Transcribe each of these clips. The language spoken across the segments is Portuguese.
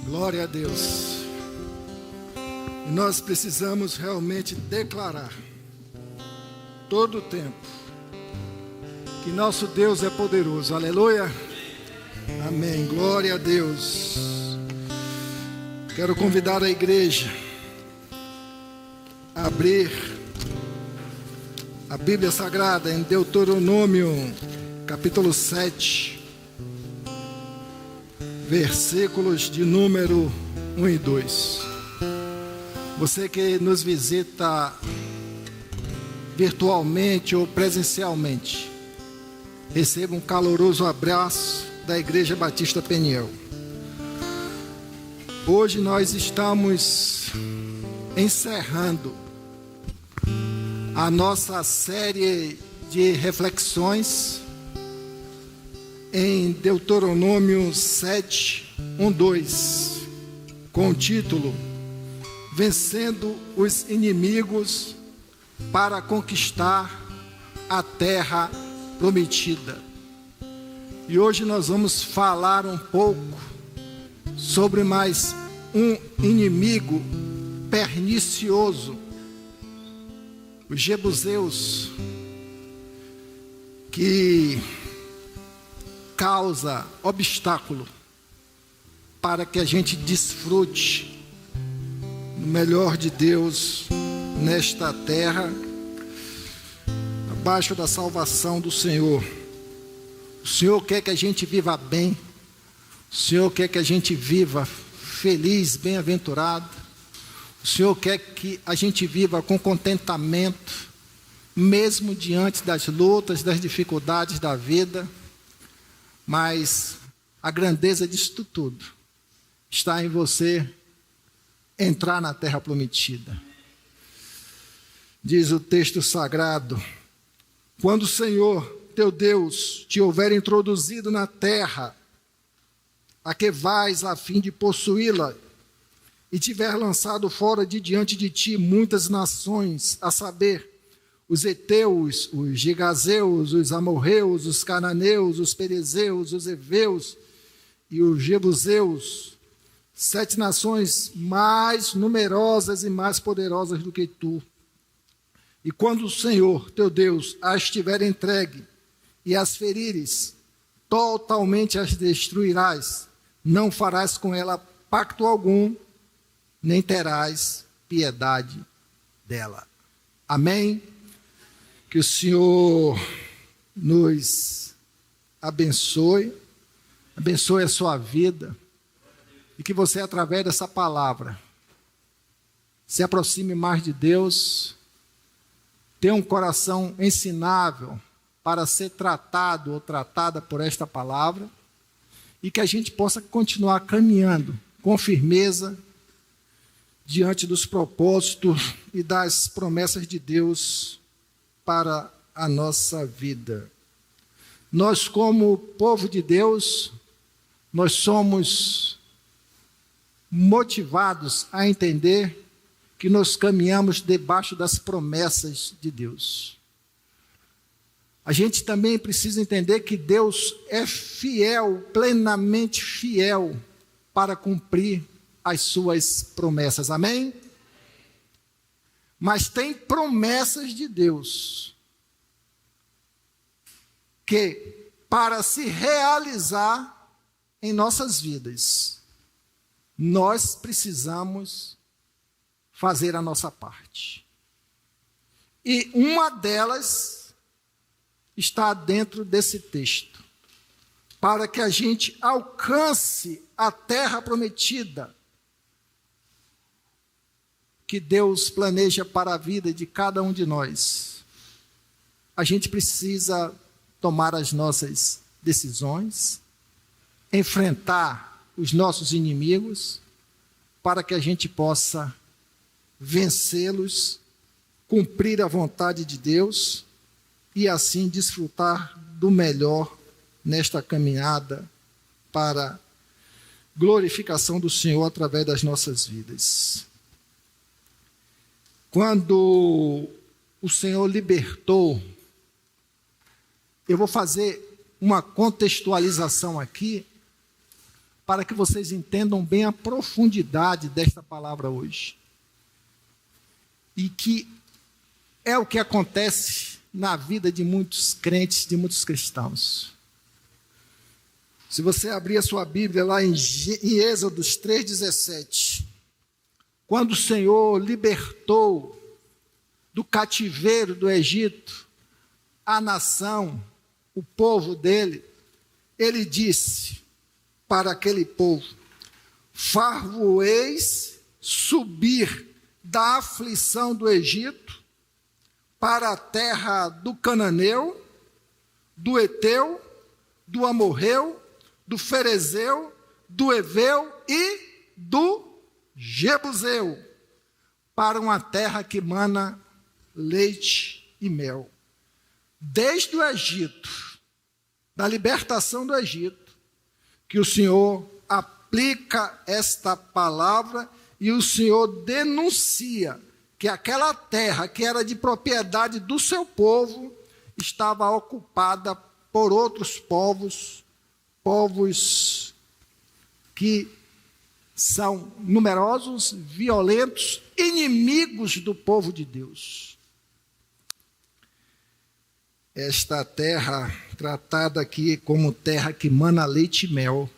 Glória a Deus. E nós precisamos realmente declarar todo o tempo que nosso Deus é poderoso. Aleluia. Amém. Glória a Deus. Quero convidar a igreja a abrir a Bíblia Sagrada em Deuteronômio, capítulo 7, versículos de número 1 e 2. Você que nos visita virtualmente ou presencialmente, receba um caloroso abraço da Igreja Batista Peniel. Hoje nós estamos encerrando a nossa série de reflexões em Deuteronômio 7, 1, 2, com o título Vencendo os Inimigos para Conquistar a Terra Prometida. E hoje nós vamos falar um pouco sobre mais um inimigo pernicioso, os jebuseus, que causa obstáculo para que a gente desfrute do melhor de Deus nesta terra, abaixo da salvação do Senhor. O Senhor quer que a gente viva bem, o Senhor quer que a gente viva feliz, bem-aventurado, o Senhor quer que a gente viva com contentamento, mesmo diante das lutas, das dificuldades da vida. Mas a grandeza disto tudo está em você entrar na terra prometida. Diz o texto sagrado: quando o Senhor teu Deus te houver introduzido na terra a que vais a fim de possuí-la, e tiver lançado fora de diante de ti muitas nações, a saber, os heteus, os gigazeus, os amorreus, os cananeus, os perezeus, os heveus e os jebuseus, 7 nações mais numerosas e mais poderosas do que tu. E quando o Senhor teu Deus as tiver entregue e as ferires, totalmente as destruirás, não farás com ela pacto algum, nem terás piedade dela. Amém? Que o Senhor nos abençoe a sua vida, e que você, através dessa palavra, se aproxime mais de Deus, tenha um coração ensinável para ser tratado ou tratada por esta palavra, e que a gente possa continuar caminhando com firmeza diante dos propósitos e das promessas de Deus para a nossa vida. Nós, como povo de Deus, nós somos motivados a entender que nós caminhamos debaixo das promessas de Deus. A gente também precisa entender que Deus é fiel, plenamente fiel, para cumprir as suas promessas. Amém? Mas tem promessas de Deus que, para se realizar em nossas vidas, nós precisamos fazer a nossa parte. E uma delas está dentro desse texto. Para que a gente alcance a terra prometida que Deus planeja para a vida de cada um de nós, a gente precisa tomar as nossas decisões, enfrentar os nossos inimigos, para que a gente possa vencê-los, cumprir a vontade de Deus e assim desfrutar do melhor nesta caminhada para glorificação do Senhor através das nossas vidas. Quando o Senhor libertou, eu vou fazer uma contextualização aqui, para que vocês entendam bem a profundidade desta palavra hoje. E que é o que acontece na vida de muitos crentes, de muitos cristãos. Se você abrir a sua Bíblia lá em Êxodos 3,17, quando o Senhor libertou do cativeiro do Egito a nação, o povo dele, ele disse para aquele povo: far-vos-eis subir da aflição do Egito para a terra do Cananeu, do Eteu, do Amorreu, do Ferezeu, do Eveu e do Jebuseu, para uma terra que mana leite e mel. Desde o Egito, da libertação do Egito, que o Senhor aplica esta palavra e o Senhor denuncia que aquela terra que era de propriedade do seu povo estava ocupada por outros povos, povos que são numerosos, violentos, inimigos do povo de Deus. Esta terra, tratada aqui como terra que mana leite e mel,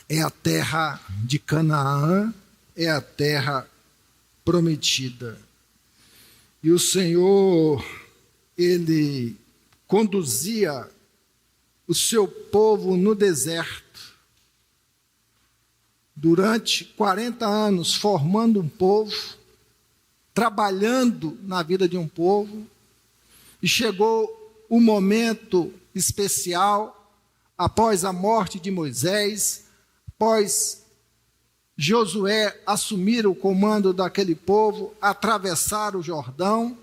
é a terra de Canaã, é a terra prometida. E o Senhor, ele conduzia o seu povo no deserto durante 40 anos, formando um povo, trabalhando na vida de um povo, e chegou o momento especial, após a morte de Moisés, após Josué assumir o comando daquele povo, atravessar o Jordão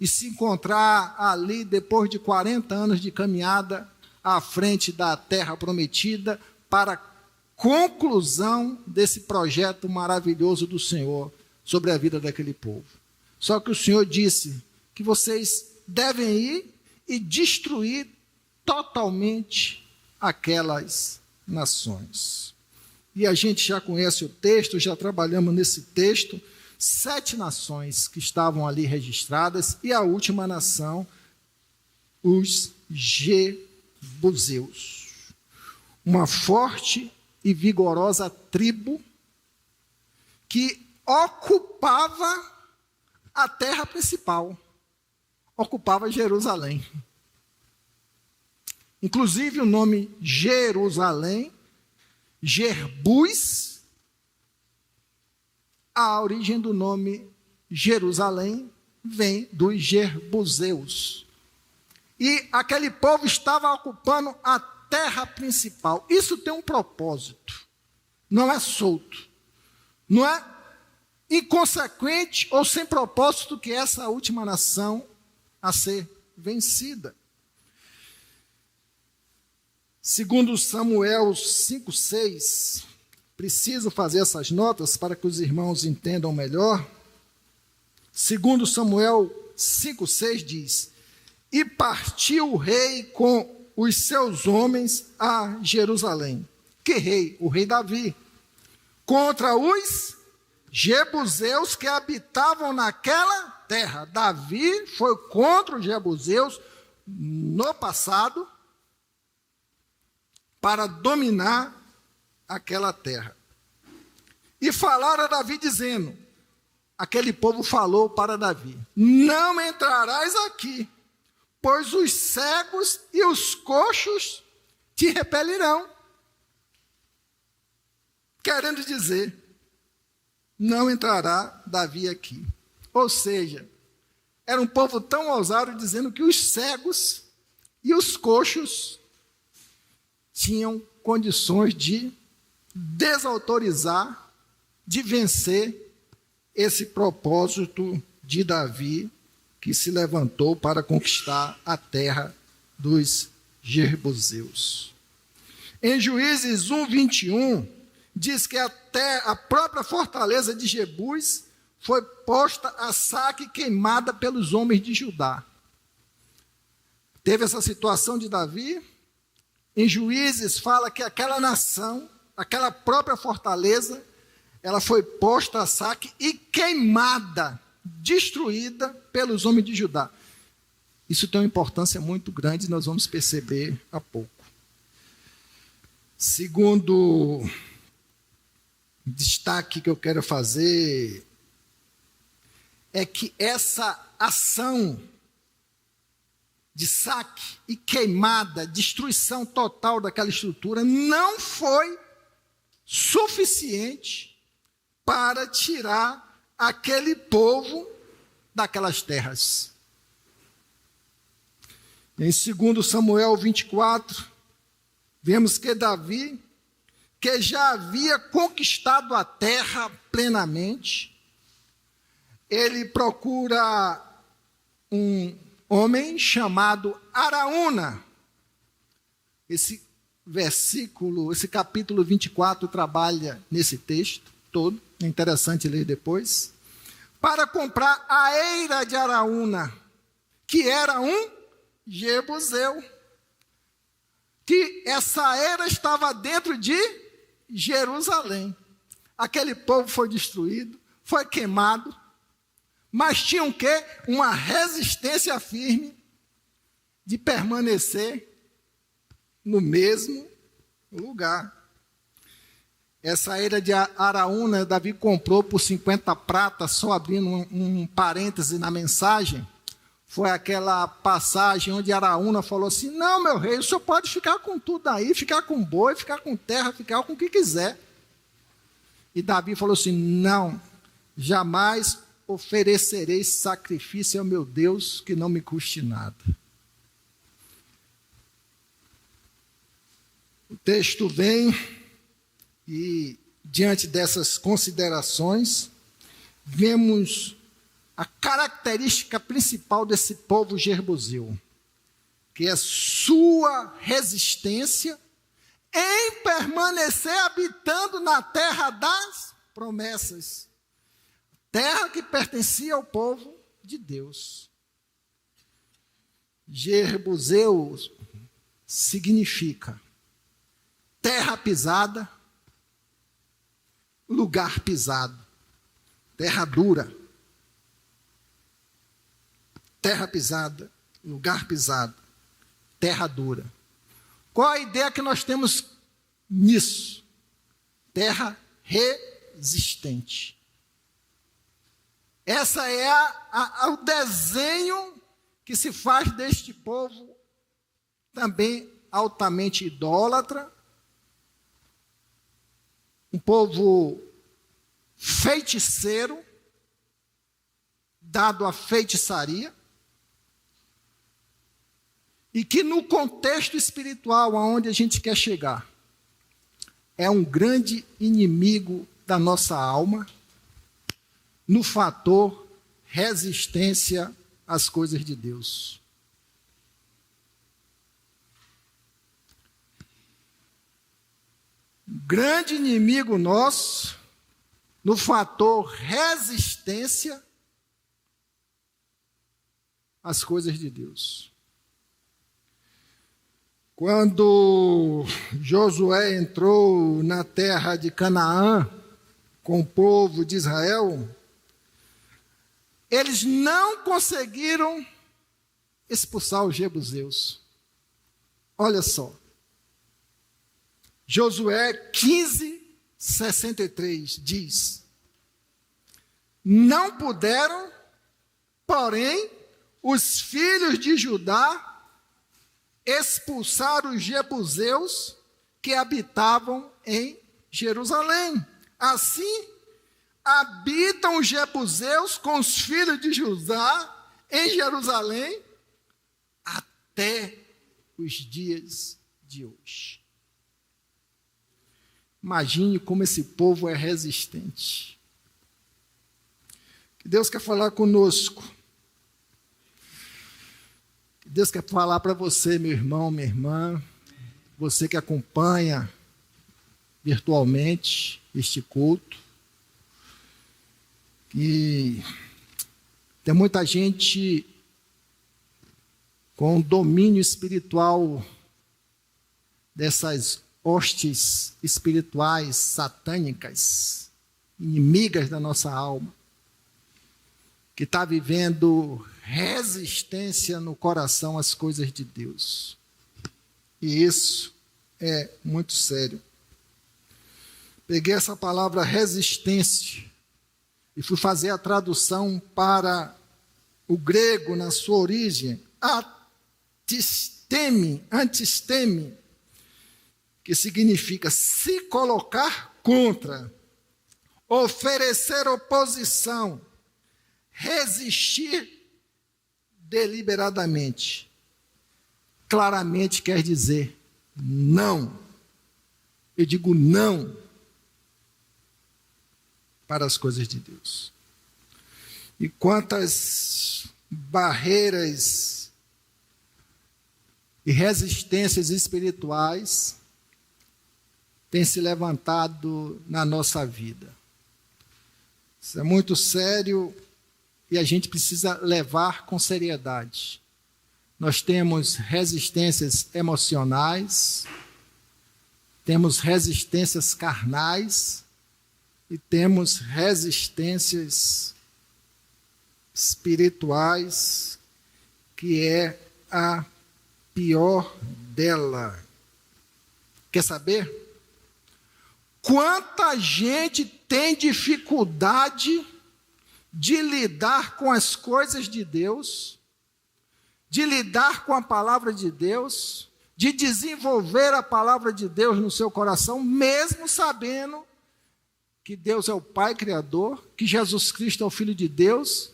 e se encontrar ali, depois de 40 anos de caminhada, à frente da terra prometida, para a conclusão desse projeto maravilhoso do Senhor sobre a vida daquele povo. Só que o Senhor disse que vocês devem ir e destruir totalmente aquelas nações. E a gente já conhece o texto, já trabalhamos nesse texto, 7 nações que estavam ali registradas, e a última nação, os Jebuseus. Uma forte e vigorosa tribo que ocupava a terra principal, ocupava Jerusalém. Inclusive o nome Jerusalém, Jerbus, a origem do nome Jerusalém vem dos Jebuseus. E aquele povo estava ocupando a terra principal. Isso tem um propósito, não é solto, não é inconsequente ou sem propósito que essa última nação a ser vencida. Segundo Samuel 5,6, preciso fazer essas notas para que os irmãos entendam melhor. Segundo Samuel 5,6 diz: e partiu o rei com os seus homens a Jerusalém. Que rei? O rei Davi. Contra os Jebuseus que habitavam naquela terra. Davi foi contra os Jebuseus no passado para dominar aquela terra. E falaram a Davi dizendo, aquele povo falou para Davi: não entrarás aqui, pois os cegos e os coxos te repelirão. Querendo dizer, não entrará Davi aqui. Ou seja, era um povo tão ousado dizendo que os cegos e os coxos tinham condições de desautorizar, de vencer esse propósito de Davi, que se levantou para conquistar a terra dos Jebuseus. Em Juízes 1:21, diz que até a própria fortaleza de Jebus foi posta a saque e queimada pelos homens de Judá. Teve essa situação de Davi, Em Juízes fala que aquela nação, aquela própria fortaleza, ela foi posta a saque e queimada, destruída pelos homens de Judá. Isso tem uma importância muito grande, nós vamos perceber há pouco. Segundo destaque que eu quero fazer é que essa ação de saque e queimada, destruição total daquela estrutura, não foi suficiente para tirar aquele povo daquelas terras. Em 2 Samuel 24, vemos que Davi, que já havia conquistado a terra plenamente, ele procura um homem chamado Araúna. Esse versículo, esse capítulo 24 trabalha nesse texto todo, é interessante ler depois, para comprar a eira de Araúna, que era um jebuseu, que essa eira estava dentro de Jerusalém. Aquele povo foi destruído, foi queimado, mas tinham que uma resistência firme de permanecer no mesmo lugar. Essa eira de Araúna, Davi comprou por 50 pratas, só abrindo um parêntese na mensagem. Foi aquela passagem onde Araúna falou assim: não, meu rei, o senhor pode ficar com tudo aí, ficar com boi, ficar com terra, ficar com o que quiser. E Davi falou assim: não, jamais oferecerei sacrifício ao meu Deus que não me custe nada. O texto vem e, diante dessas considerações, vemos a característica principal desse povo jebuseu, que é sua resistência em permanecer habitando na terra das promessas, terra que pertencia ao povo de Deus. Jebuseu significa terra pisada, lugar pisado, terra dura. Terra pisada, lugar pisado, terra dura. Qual a ideia que nós temos nisso? Terra resistente. Essa é o desenho que se faz deste povo, também altamente idólatra, um povo feiticeiro, dado à feitiçaria, e que no contexto espiritual aonde a gente quer chegar, é um grande inimigo da nossa alma, no fator resistência às coisas de Deus. Um grande inimigo nosso, no fator resistência às coisas de Deus. Quando Josué entrou na terra de Canaã com o povo de Israel, eles não conseguiram expulsar os jebuseus. Olha só. Josué 15:63 diz: não puderam, porém, os filhos de Judá expulsar os jebuseus que habitavam em Jerusalém. Assim, habitam os jebuseus com os filhos de Judá em Jerusalém até os dias de hoje. Imagine como esse povo é resistente. Que Deus quer falar conosco. Deus quer falar para você, meu irmão, minha irmã, você que acompanha virtualmente este culto, que tem muita gente com domínio espiritual dessas hostes espirituais satânicas, inimigas da nossa alma, que está vivendo resistência no coração às coisas de Deus. E isso é muito sério. Peguei essa palavra resistência e fui fazer a tradução para o grego na sua origem, antisteme, que significa se colocar contra, oferecer oposição, resistir deliberadamente. Claramente quer dizer não. Eu digo não para as coisas de Deus. E quantas barreiras e resistências espirituais têm se levantado na nossa vida. Isso é muito sério e a gente precisa levar com seriedade. Nós temos resistências emocionais, temos resistências carnais e temos resistências espirituais, que é a pior dela. Quer saber? Quanta gente tem dificuldade de lidar com as coisas de Deus, de lidar com a palavra de Deus, de desenvolver a palavra de Deus no seu coração, mesmo sabendo que Deus é o Pai Criador, que Jesus Cristo é o Filho de Deus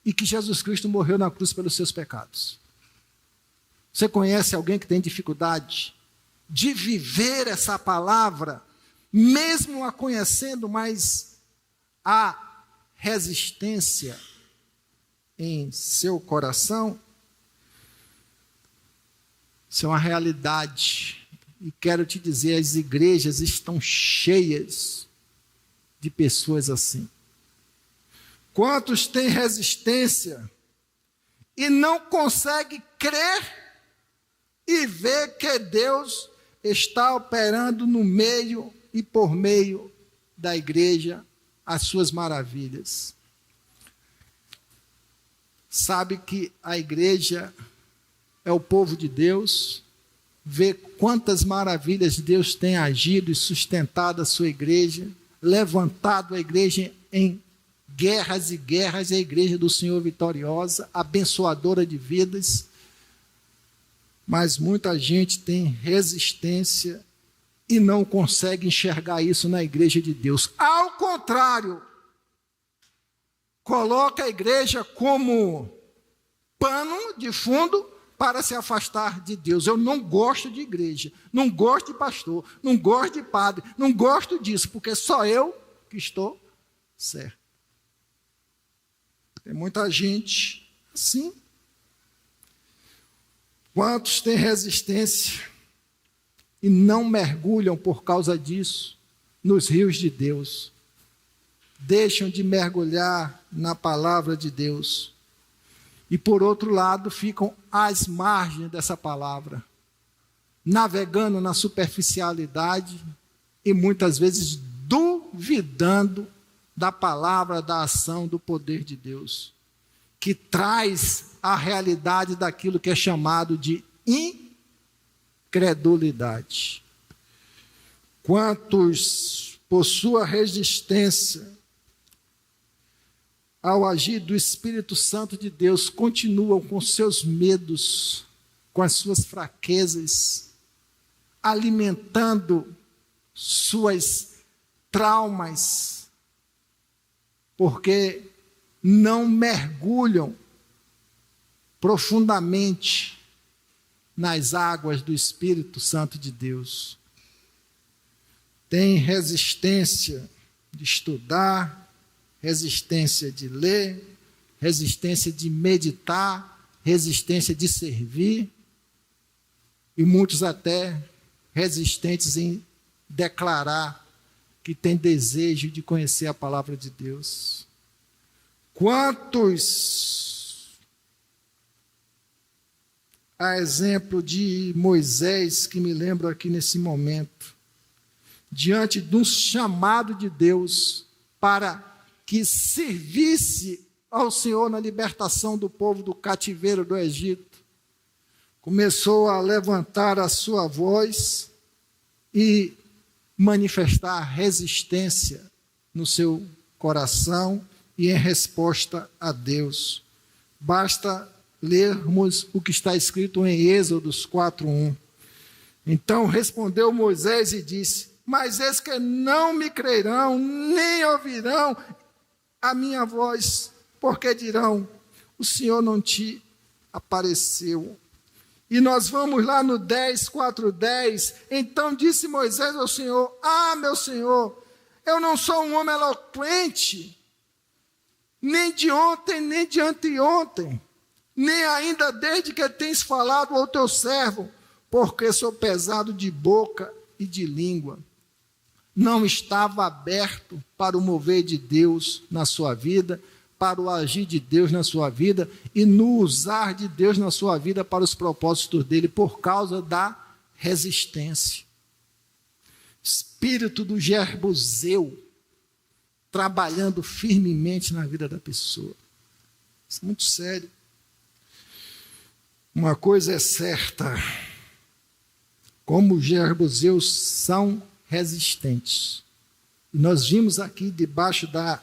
e que Jesus Cristo morreu na cruz pelos seus pecados. Você conhece alguém que tem dificuldade de viver essa palavra, mesmo a conhecendo, mas há resistência em seu coração? Isso é uma realidade. E quero te dizer, as igrejas estão cheias de pessoas assim. Quantos têm resistência e não conseguem crer e ver que Deus está operando no meio e por meio da igreja as suas maravilhas. Sabe que a igreja é o povo de Deus, vê quantas maravilhas Deus tem agido e sustentado a sua igreja, levantado a igreja em guerras e guerras, a igreja do Senhor vitoriosa, abençoadora de vidas, mas muita gente tem resistência e não consegue enxergar isso na igreja de Deus. Ao contrário, coloca a igreja como pano de fundo para se afastar de Deus. Eu não gosto de igreja, não gosto de pastor, não gosto de padre, não gosto disso, porque só eu que estou certo. Tem muita gente assim. Quantos têm resistência e não mergulham por causa disso nos rios de Deus? Deixam de mergulhar na palavra de Deus. E, por outro lado, ficam às margens dessa palavra, navegando na superficialidade e muitas vezes duvidando da palavra, da ação, do poder de Deus, que traz a realidade daquilo que é chamado de incredulidade. Quantos, por sua resistência ao agir do Espírito Santo de Deus, continuam com seus medos, com as suas fraquezas, alimentando suas traumas, porque não mergulham profundamente nas águas do Espírito Santo de Deus. Tem resistência de estudar, resistência de ler, resistência de meditar, resistência de servir, e muitos até resistentes em declarar que tem desejo de conhecer a palavra de Deus. Quantos a exemplo de Moisés, que me lembro aqui nesse momento, diante de um chamado de Deus para que servisse ao Senhor na libertação do povo do cativeiro do Egito, começou a levantar a sua voz e manifestar resistência no seu coração e em resposta a Deus. Basta lermos o que está escrito em Êxodos 4:1. Então respondeu Moisés e disse: mas eis que não me crerão, nem ouvirão a minha voz, porque dirão: o Senhor não te apareceu. E nós vamos lá no 4:10. Então disse Moisés ao Senhor: meu Senhor, eu não sou um homem eloquente, nem de ontem, nem de anteontem, nem ainda desde que tens falado ao teu servo, porque sou pesado de boca e de língua. Não estava aberto para o mover de Deus na sua vida, para o agir de Deus na sua vida e no usar de Deus na sua vida para os propósitos dele, por causa da resistência. Espírito do Jebuseu trabalhando firmemente na vida da pessoa. Isso é muito sério. Uma coisa é certa: como os Jebuseus são resistentes. Nós vimos aqui debaixo da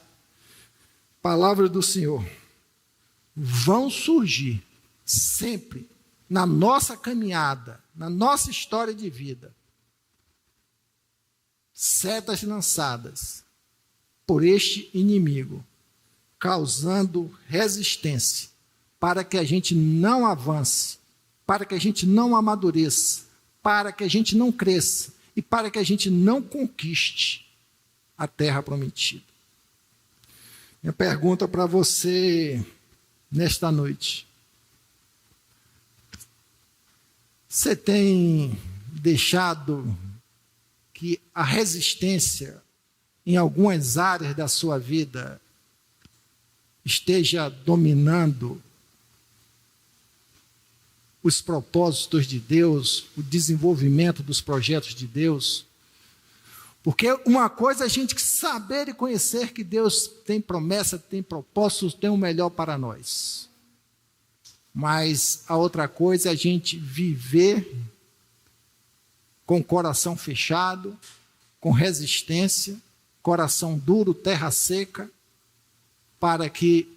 palavra do Senhor, vão surgir sempre na nossa caminhada, na nossa história de vida, setas lançadas por este inimigo, causando resistência, para que a gente não avance, para que a gente não amadureça, para que a gente não cresça e para que a gente não conquiste a terra prometida. Minha pergunta para você nesta noite: você tem deixado que a resistência em algumas áreas da sua vida esteja dominando os propósitos de Deus, o desenvolvimento dos projetos de Deus? Porque uma coisa é a gente saber e conhecer que Deus tem promessa, tem propósitos, tem o melhor para nós. Mas a outra coisa é a gente viver com o coração fechado, com resistência, coração duro, terra seca, para que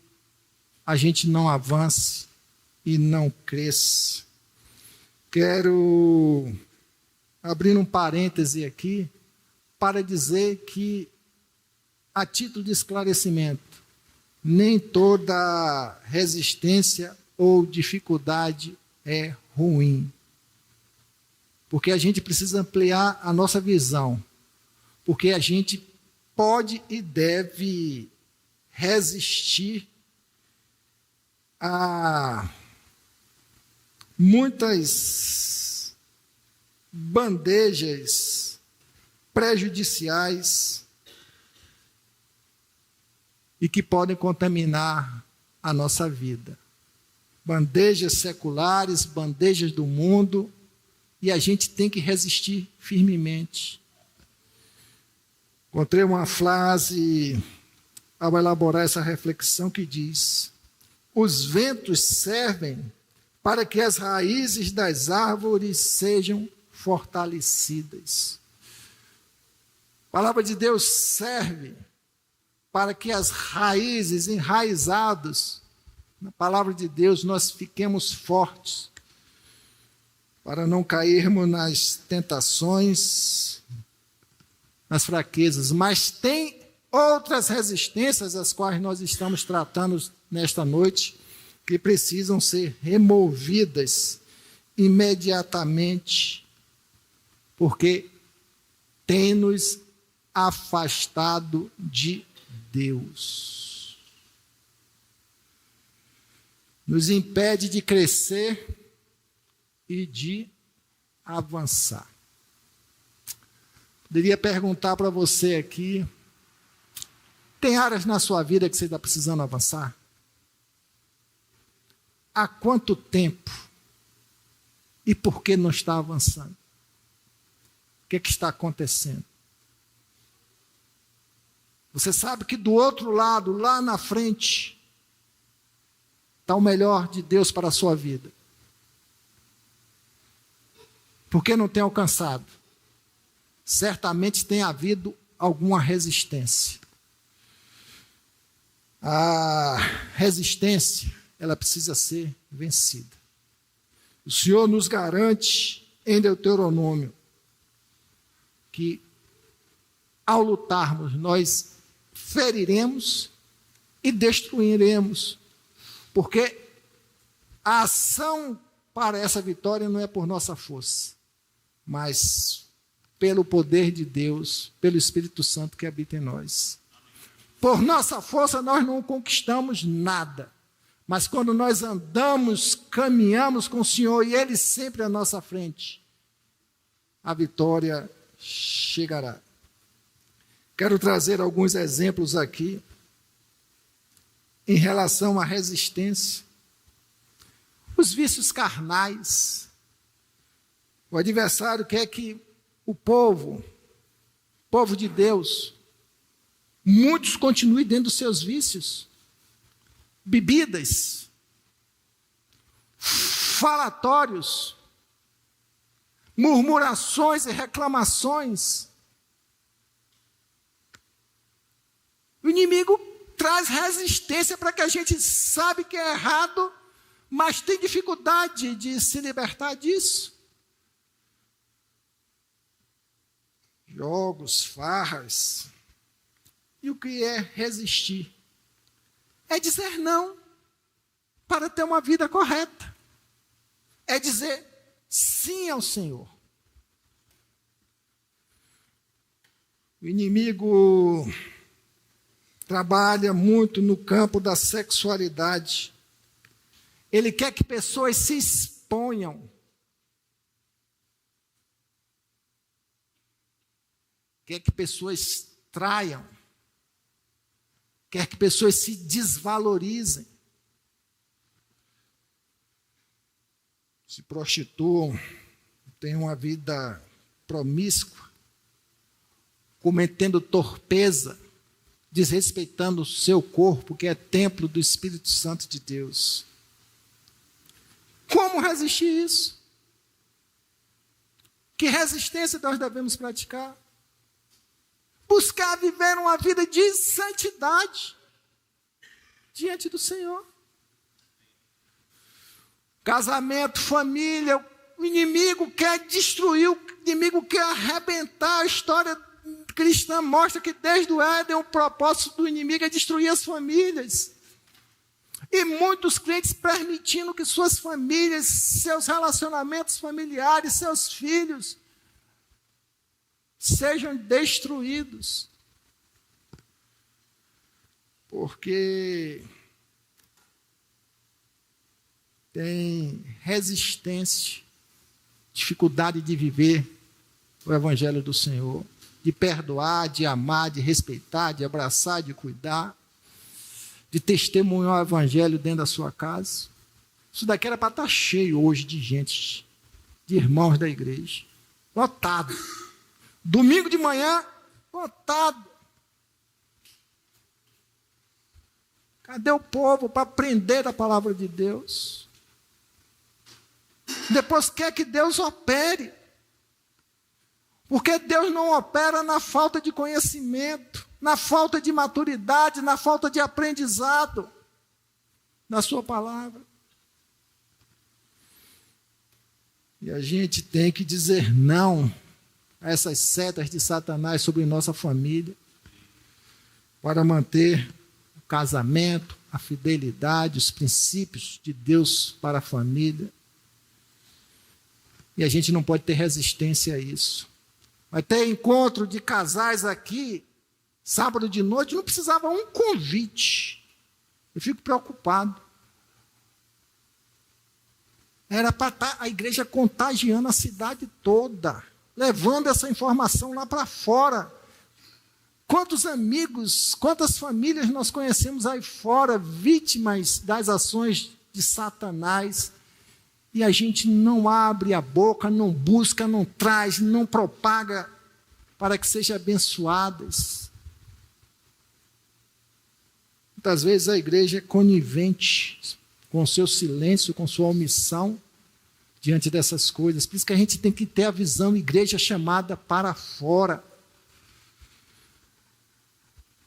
a gente não avance e não cresça. Quero abrir um parêntese aqui para dizer que, a título de esclarecimento, nem toda resistência ou dificuldade é ruim. Porque a gente precisa ampliar a nossa visão. Porque a gente pode e deve resistir a muitas bandejas prejudiciais e que podem contaminar a nossa vida. Bandejas seculares, bandejas do mundo, e a gente tem que resistir firmemente. Encontrei uma frase ao elaborar essa reflexão que diz: os ventos servem para que as raízes das árvores sejam fortalecidas. A palavra de Deus serve para que as raízes, enraizadas na palavra de Deus, nós fiquemos fortes, para não cairmos nas tentações, nas fraquezas. Mas tem outras resistências, as quais nós estamos tratando nesta noite, que precisam ser removidas imediatamente, porque tem nos afastado de Deus. Nos impede de crescer e de avançar. Poderia perguntar para você aqui: tem áreas na sua vida que você está precisando avançar? Há quanto tempo E por que não está avançando? O que é que está acontecendo? Você sabe que do outro lado, lá na frente, está o melhor de Deus para a sua vida. Por que não tem alcançado? Certamente tem havido alguma resistência. A resistência, ela precisa ser vencida. O Senhor nos garante em Deuteronômio que, ao lutarmos, nós feriremos e destruiremos, porque a ação para essa vitória não é por nossa força, mas pelo poder de Deus, pelo Espírito Santo que habita em nós. Por nossa força nós não conquistamos nada, mas quando nós andamos, caminhamos com o Senhor e Ele sempre à nossa frente, a vitória chegará. Quero trazer alguns exemplos aqui em relação à resistência. Os vícios carnais. O adversário quer que o povo de Deus, muitos continuem dentro dos seus vícios. Bebidas, falatórios, murmurações e reclamações. O inimigo traz resistência para que a gente sabe que é errado, mas tem dificuldade de se libertar disso. Jogos, farras. E o que é resistir? É dizer não para ter uma vida correta. É dizer sim ao Senhor. O inimigo trabalha muito no campo da sexualidade. Ele quer que pessoas se exponham. Quer que pessoas traiam. Quer que pessoas se desvalorizem. Se prostituam, tenham uma vida promíscua, cometendo torpeza, desrespeitando o seu corpo, que é templo do Espírito Santo de Deus. Como resistir isso? Que resistência nós devemos praticar? Buscar viver uma vida de santidade diante do Senhor. Casamento, família, o inimigo quer destruir, o inimigo quer arrebentar. A história cristã mostra que desde o Éden o propósito do inimigo é destruir as famílias. E muitos crentes permitindo que suas famílias, seus relacionamentos familiares, seus filhos sejam destruídos. Porque tem resistência, dificuldade de viver o Evangelho do Senhor, de perdoar, de amar, de respeitar, de abraçar, de cuidar, de testemunhar o Evangelho dentro da sua casa. Isso daqui era para estar cheio hoje de gente, de irmãos da igreja, lotado. Domingo de manhã, lotado. Cadê o povo para aprender a palavra de Deus? Depois quer que Deus opere. Porque Deus não opera na falta de conhecimento, na falta de maturidade, na falta de aprendizado na sua palavra. E a gente tem que dizer não a essas setas de Satanás sobre nossa família, para manter o casamento, a fidelidade, os princípios de Deus para a família. E a gente não pode ter resistência a isso. Vai ter encontro de casais aqui, sábado de noite, não precisava um convite. Eu fico preocupado. Era para estar a igreja contagiando a cidade toda, levando essa informação lá para fora. Quantos amigos, quantas famílias nós conhecemos aí fora, vítimas das ações de Satanás, e a gente não abre a boca, não busca, não traz, não propaga para que sejam abençoadas. Muitas vezes a igreja é conivente com o seu silêncio, com sua omissão diante dessas coisas. Por isso que a gente tem que ter a visão igreja chamada para fora.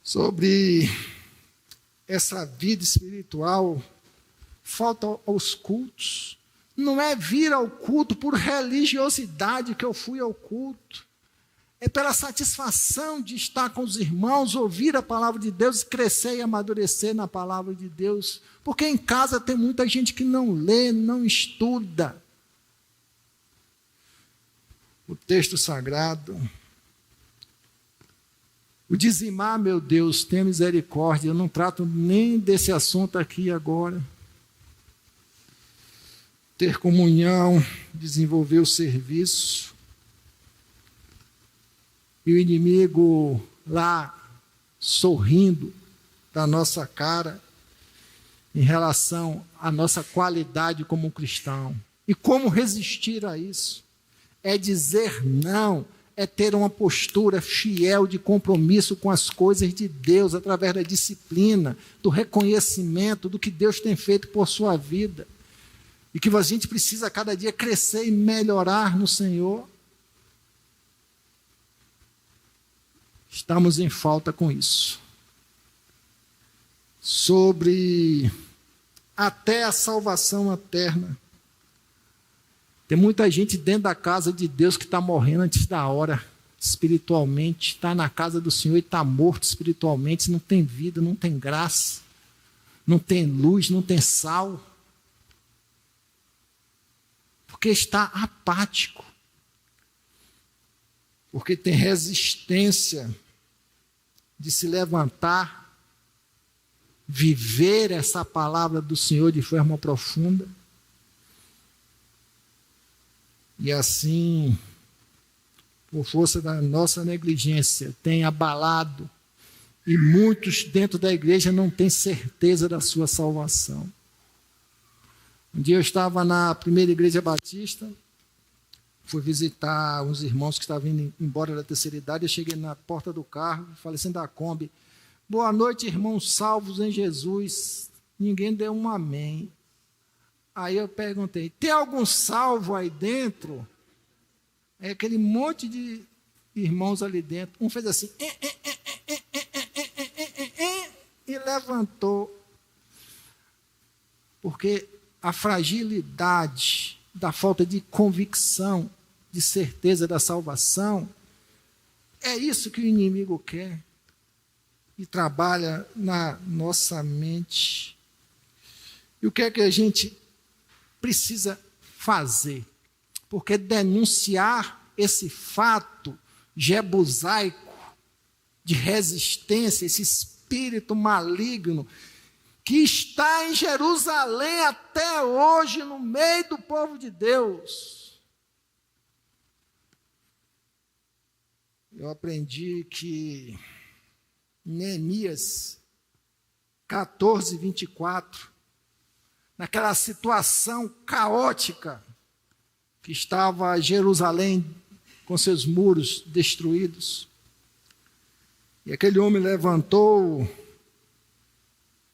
Sobre essa vida espiritual, falta aos cultos. Não é vir ao culto por religiosidade que eu fui ao culto. É pela satisfação de estar com os irmãos, ouvir a palavra de Deus, crescer e amadurecer na palavra de Deus. Porque em casa tem muita gente que não lê, não estuda o texto sagrado. O dizimar, meu Deus, tenha misericórdia. Eu não trato nem desse assunto aqui agora. Ter comunhão, desenvolver o serviço. E o inimigo lá sorrindo da nossa cara em relação à nossa qualidade como cristão. E como resistir a isso? É dizer não, é ter uma postura fiel de compromisso com as coisas de Deus, através da disciplina, do reconhecimento do que Deus tem feito por sua vida. E que a gente precisa cada dia crescer e melhorar no Senhor. Estamos em falta com isso. Sobre até a salvação eterna. Tem muita gente dentro da casa de Deus que está morrendo antes da hora, espiritualmente, está na casa do Senhor e está morto espiritualmente, não tem vida, não tem graça, não tem luz, não tem sal. Porque está apático. Porque tem resistência de se levantar, viver essa palavra do Senhor de forma profunda. E assim, por força da nossa negligência, tem abalado, e muitos dentro da igreja não têm certeza da sua salvação. Um dia eu estava na primeira igreja batista, fui visitar uns irmãos que estavam indo embora da terceira idade. Eu cheguei na porta do carro, falei assim da Kombi: boa noite, irmãos salvos em Jesus. Ninguém deu um amém. Aí eu perguntei: tem algum salvo aí dentro? É aquele monte de irmãos ali dentro. Um fez assim, e levantou. Porque a fragilidade da falta de convicção, de certeza da salvação, é isso que o inimigo quer e trabalha na nossa mente. E o que é que a gente precisa fazer? Porque denunciar esse fato jebusaico de resistência, esse espírito maligno que está em Jerusalém até hoje, no meio do povo de Deus. Eu aprendi que Neemias 14, 24, naquela situação caótica que estava Jerusalém com seus muros destruídos, e aquele homem levantou.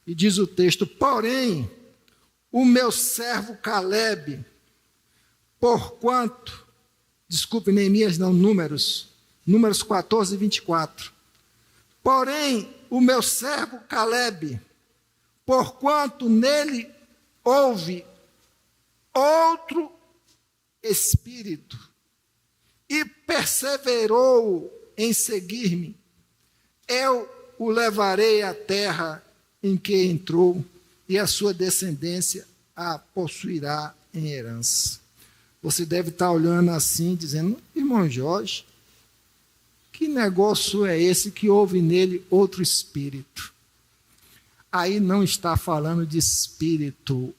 E diz o texto: porém, o meu servo Calebe, porquanto, desculpe, Neemias não, Números 14, 24. Porém, o meu servo Calebe, porquanto nele houve outro espírito, e perseverou em seguir-me, eu o levarei à terra em que entrou, e a sua descendência a possuirá em herança. Você deve estar olhando assim, dizendo: irmão Jorge, que negócio é esse que houve nele outro espírito? Aí não está falando de espírito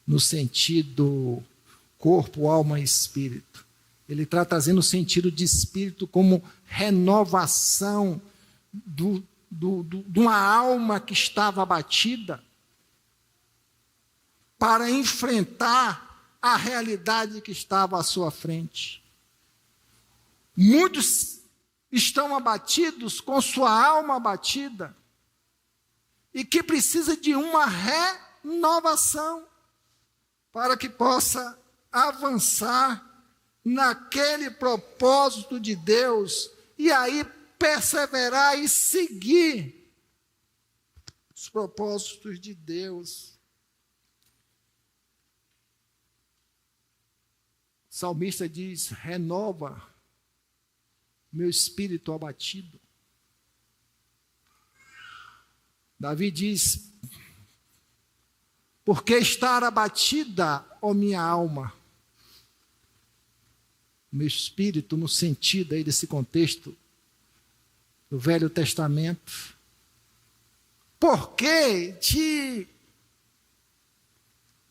no sentido corpo, alma e espírito. Ele está trazendo o sentido de espírito como renovação de uma alma que estava abatida, para enfrentar a realidade que estava à sua frente. Muitos estão abatidos, com sua alma abatida, e que precisa de uma renovação para que possa avançar naquele propósito de Deus e aí perseverar e seguir os propósitos de Deus. O salmista diz: renova meu espírito abatido. Davi diz: por que estar abatida, ó minha alma? Meu espírito, no sentido aí desse contexto do Velho Testamento. Por que te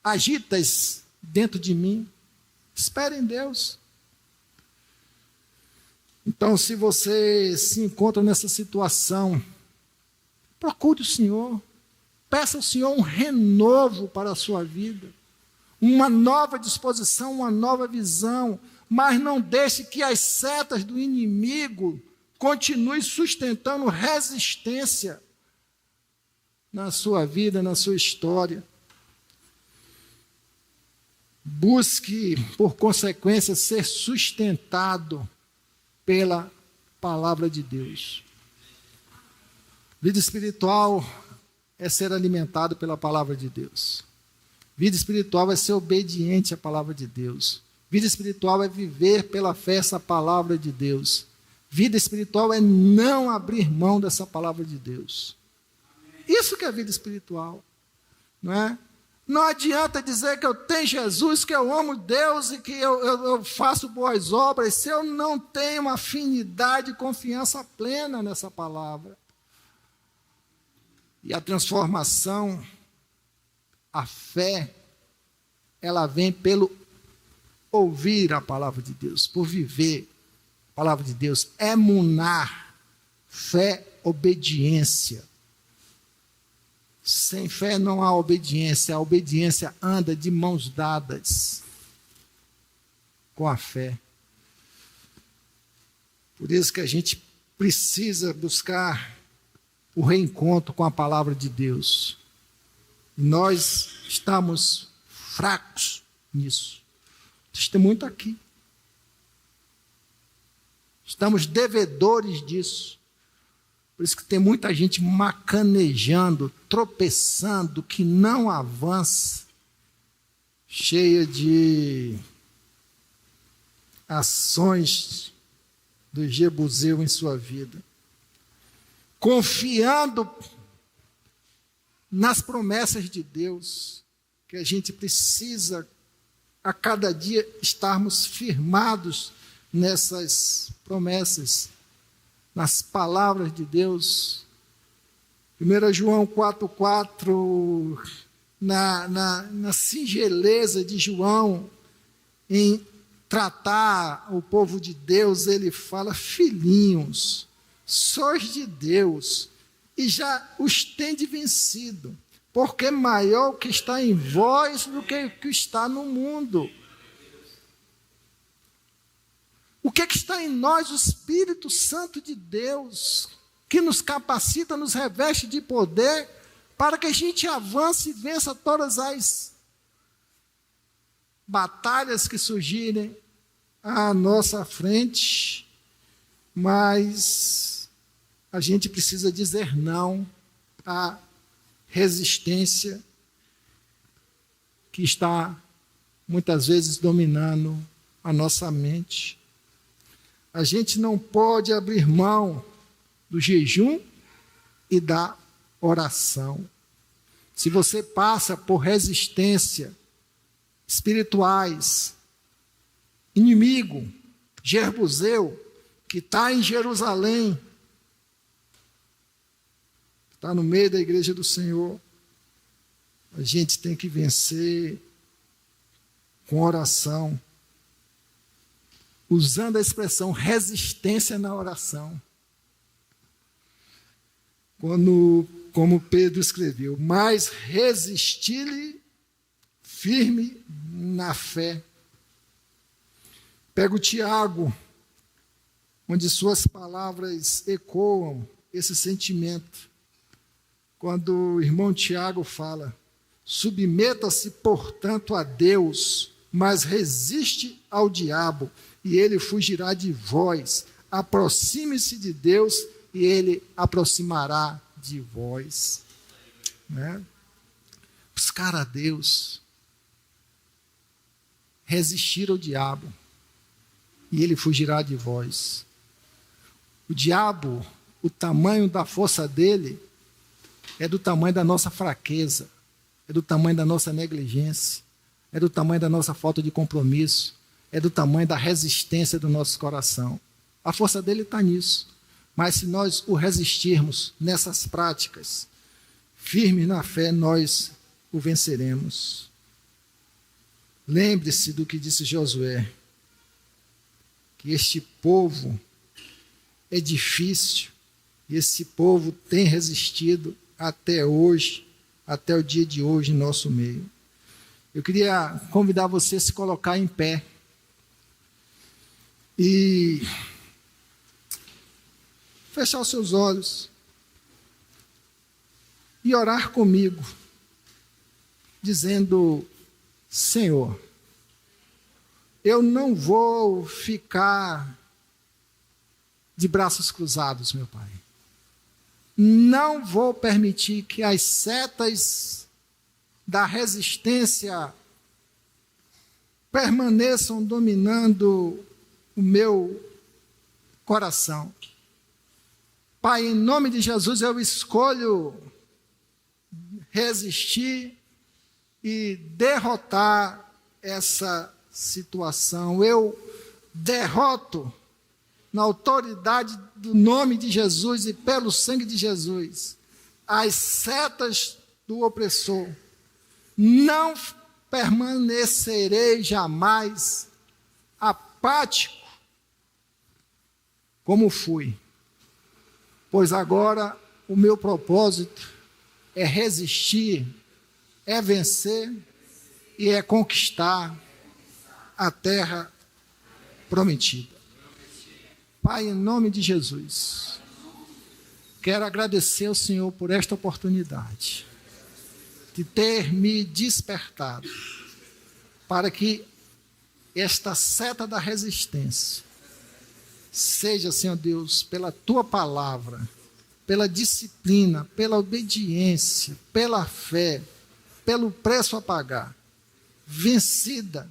agitas dentro de mim? Espere em Deus. Então, se você se encontra nessa situação, procure o Senhor. Peça ao Senhor um renovo para a sua vida, uma nova disposição, uma nova visão, mas não deixe que as setas do inimigo continuem sustentando resistência na sua vida, na sua história. Busque, por consequência, ser sustentado pela palavra de Deus. Vida espiritual é ser alimentado pela palavra de Deus. Vida espiritual é ser obediente à palavra de Deus. Vida espiritual é viver pela fé essa palavra de Deus. Vida espiritual é não abrir mão dessa palavra de Deus. Isso que é vida espiritual, não é? Não adianta dizer que eu tenho Jesus, que eu amo Deus e que eu faço boas obras, se eu não tenho uma afinidade e confiança plena nessa palavra. E a transformação, a fé, ela vem pelo ouvir a palavra de Deus, por viver a palavra de Deus, emunar, fé, obediência. Sem fé não há obediência, a obediência anda de mãos dadas com a fé. Por isso que a gente precisa buscar o reencontro com a palavra de Deus. E nós estamos fracos nisso. Tem muito aqui. Estamos devedores disso. Por isso que tem muita gente macanejando, tropeçando, que não avança, cheia de ações do Jebuseu em sua vida. Confiando nas promessas de Deus, que a gente precisa a cada dia estarmos firmados nessas promessas, nas palavras de Deus. 1 João 4,4, na singeleza de João, em tratar o povo de Deus, ele fala: filhinhos, sois de Deus, e já os tende vencido, porque maior o que está em vós do que o que está no mundo. O que está em nós? O Espírito Santo de Deus, que nos capacita, nos reveste de poder, para que a gente avance e vença todas as batalhas que surgirem à nossa frente, mas a gente precisa dizer não à resistência que está muitas vezes dominando a nossa mente. A gente não pode abrir mão do jejum e da oração. Se você passa por resistência espirituais, inimigo, Jebuseu, que está em Jerusalém, está no meio da igreja do Senhor, a gente tem que vencer com oração, usando a expressão resistência na oração. Como Pedro escreveu: mas resisti-lhe firme na fé. Pega o Tiago, onde suas palavras ecoam esse sentimento. Quando o irmão Tiago fala: submeta-se, portanto, a Deus, mas resiste ao diabo, e ele fugirá de vós. Aproxime-se de Deus, e ele aproximará de vós. Né? Buscar a Deus, resistir ao diabo, e ele fugirá de vós. O diabo, o tamanho da força dele é do tamanho da nossa fraqueza, é do tamanho da nossa negligência, é do tamanho da nossa falta de compromisso, é do tamanho da resistência do nosso coração. A força dele está nisso. Mas se nós o resistirmos nessas práticas, firmes na fé, nós o venceremos. Lembre-se do que disse Josué, que este povo é difícil, e esse povo tem resistido até hoje, até o dia de hoje em nosso meio. Eu queria convidar você a se colocar em pé e fechar os seus olhos e orar comigo, dizendo: Senhor, eu não vou ficar de braços cruzados, meu Pai. Não vou permitir que as setas da resistência permaneçam dominando o meu coração. Pai, em nome de Jesus, eu escolho resistir e derrotar essa situação. Eu derroto, na autoridade do nome de Jesus e pelo sangue de Jesus, as setas do opressor. Não permanecerei jamais apático como fui, pois agora o meu propósito é resistir, é vencer e é conquistar a terra prometida. Pai, em nome de Jesus, quero agradecer ao Senhor por esta oportunidade de ter me despertado para que esta seta da resistência seja, Senhor Deus, pela Tua palavra, pela disciplina, pela obediência, pela fé, pelo preço a pagar, vencida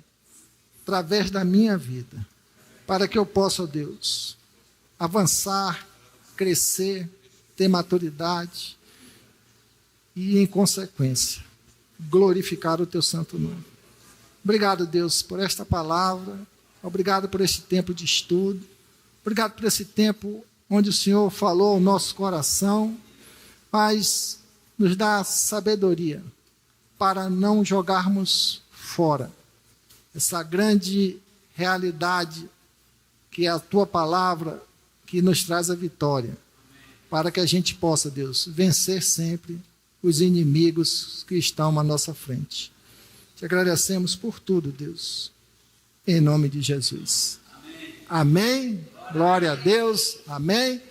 através da minha vida, para que eu possa, ó Deus, avançar, crescer, ter maturidade e, em consequência, glorificar o Teu santo nome. Obrigado, Deus, por esta palavra, obrigado por este tempo de estudo, obrigado por esse tempo onde o Senhor falou ao nosso coração, mas nos dá sabedoria para não jogarmos fora essa grande realidade que é a Tua palavra que nos traz a vitória, para que a gente possa, Deus, vencer sempre os inimigos que estão à nossa frente. Te agradecemos por tudo, Deus, em nome de Jesus. Amém. Glória a Deus. Amém.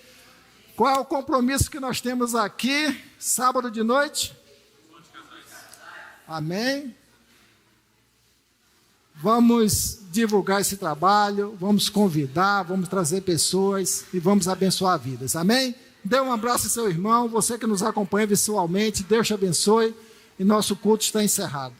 Qual é o compromisso que nós temos aqui, sábado de noite? Amém. Vamos divulgar esse trabalho, vamos convidar, vamos trazer pessoas e vamos abençoar vidas. Amém? Dê um abraço ao seu irmão, você que nos acompanha visualmente, Deus te abençoe e nosso culto está encerrado.